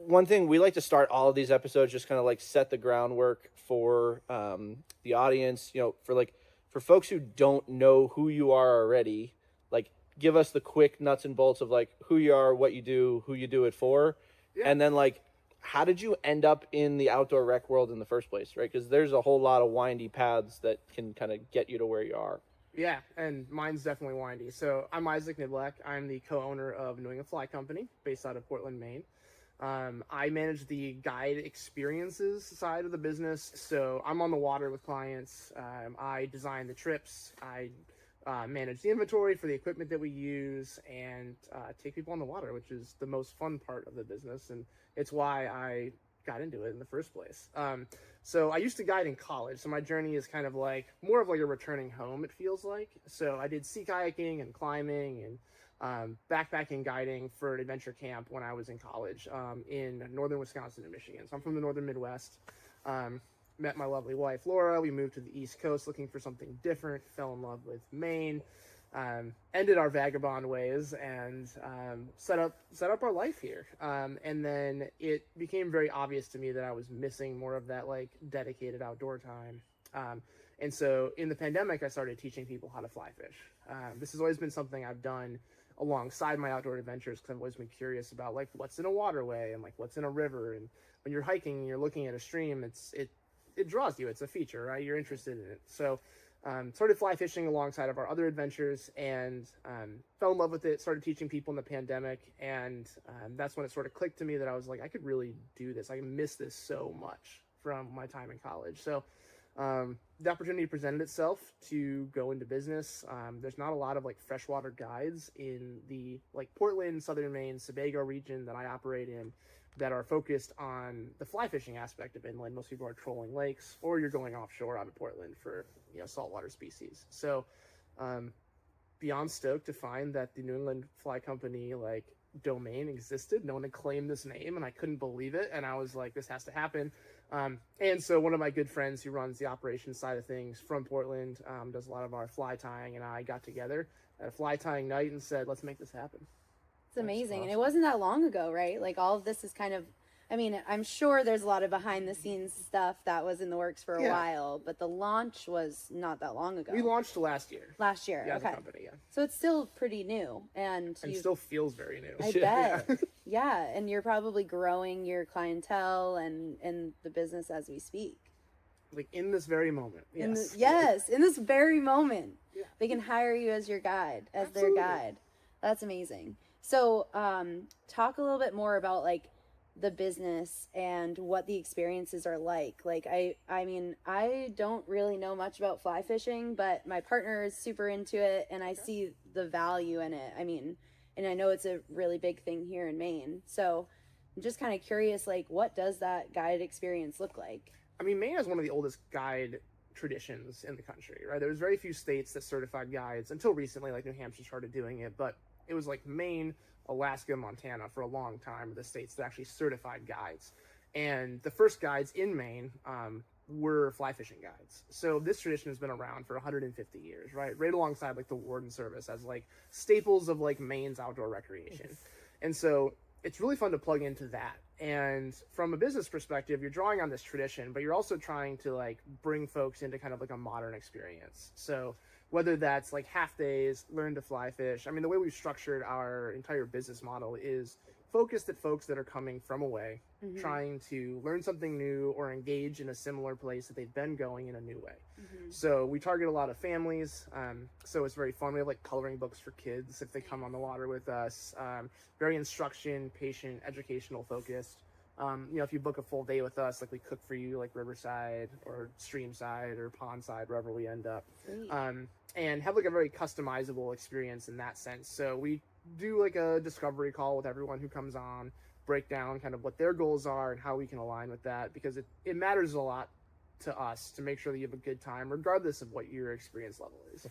one thing we like to start all of these episodes just kind of like set the groundwork for the audience, for folks who don't know who you are already, like give us the quick nuts and bolts of like who you are, what you do, who you do it for, Yeah. and then like how did you end up in the outdoor rec world in the first place, right? Because there's a whole lot of windy paths that can kind of get you to where you are. Yeah, and mine's definitely windy. So I'm Isaac Niblack. I'm the co-owner of New England Fly Company, based out of Portland, Maine. I manage the guide experiences side of the business. So I'm on the water with clients. I design the trips. I manage the inventory for the equipment that we use, and take people on the water, which is the most fun part of the business. And it's why I got into it in the first place. So I used to guide in college. So my journey is kind of like more of like a returning home, it feels like. So I did sea kayaking and climbing and backpacking guiding for an adventure camp when I was in college in northern Wisconsin and Michigan. So I'm from the northern Midwest. Met my lovely wife, Laura. We moved to the East Coast looking for something different, fell in love with Maine, ended our vagabond ways, and set up our life here. And then it became very obvious to me that I was missing more of that like dedicated outdoor time. And so in the pandemic, I started teaching people how to fly fish. This has always been something I've done alongside my outdoor adventures because I've always been curious about like what's in a waterway and like what's in a river. And when you're hiking and you're looking at a stream, it draws you. It's a feature, right? You're interested in it. So started fly fishing alongside of our other adventures, and fell in love with it, started teaching people in the pandemic, and that's when it sort of clicked to me that I was like, I could really do this. I miss this so much from my time in college. So the opportunity presented itself to go into business. There's not a lot of like freshwater guides in the like Portland, Southern Maine, Sebago region that I operate in that are focused on the fly fishing aspect of inland. Most people are trolling lakes, or you're going offshore out of Portland for saltwater species. So beyond stoked to find that the New England Fly Company like domain existed. No one had claimed this name, and I couldn't believe it. And I was like, this has to happen. And so one of my good friends who runs the operations side of things from Portland, does a lot of our fly tying, and I got together at a fly tying night and said, let's make this happen. It's amazing. Awesome. And it wasn't that long ago, right? Like all of this is kind of, I mean, I'm sure there's a lot of behind the scenes stuff that was in the works for a while, but the launch was not that long ago. We launched last year. Last year, yeah, okay. As a company, yeah. So it's still pretty new, and still feels very new. I bet. Yeah, and you're probably growing your clientele and the business as we speak. Like in this very moment. Yes. In this very moment. Yeah. They can hire you as your guide, as Absolutely. their guide. That's amazing. So, talk a little bit more about like the business and what the experiences are like. Like I mean, I don't really know much about fly fishing, but my partner is super into it, and I see the value in it. I mean, and I know it's a really big thing here in Maine. So I'm just kind of curious, like, what does that guide experience look like? I mean, Maine has one of the oldest guide traditions in the country, right? There was very few states that certified guides until recently, like New Hampshire started doing it, but it was like Maine, Alaska, Montana for a long time, the states that actually certified guides. And the first guides in Maine were fly fishing guides. So this tradition has been around for 150 years, right? Right alongside like the Warden Service as like staples of like Maine's outdoor recreation. And so it's really fun to plug into that. And from a business perspective, you're drawing on this tradition, but you're also trying to like bring folks into kind of like a modern experience. So whether that's like half days, learn to fly fish. I mean, the way we've structured our entire business model is focused at folks that are coming from away, trying to learn something new or engage in a similar place that they've been going in a new way. So we target a lot of families. So it's very fun. We have like coloring books for kids if they come on the water with us. Very instruction, patient, educational focused. If you book a full day with us, like we cook for you like riverside or streamside or pondside, wherever we end up. And have like a very customizable experience in that sense. So we do like a discovery call with everyone who comes on, break down kind of what their goals are and how we can align with that, because it matters a lot to us to make sure that you have a good time regardless of what your experience level is.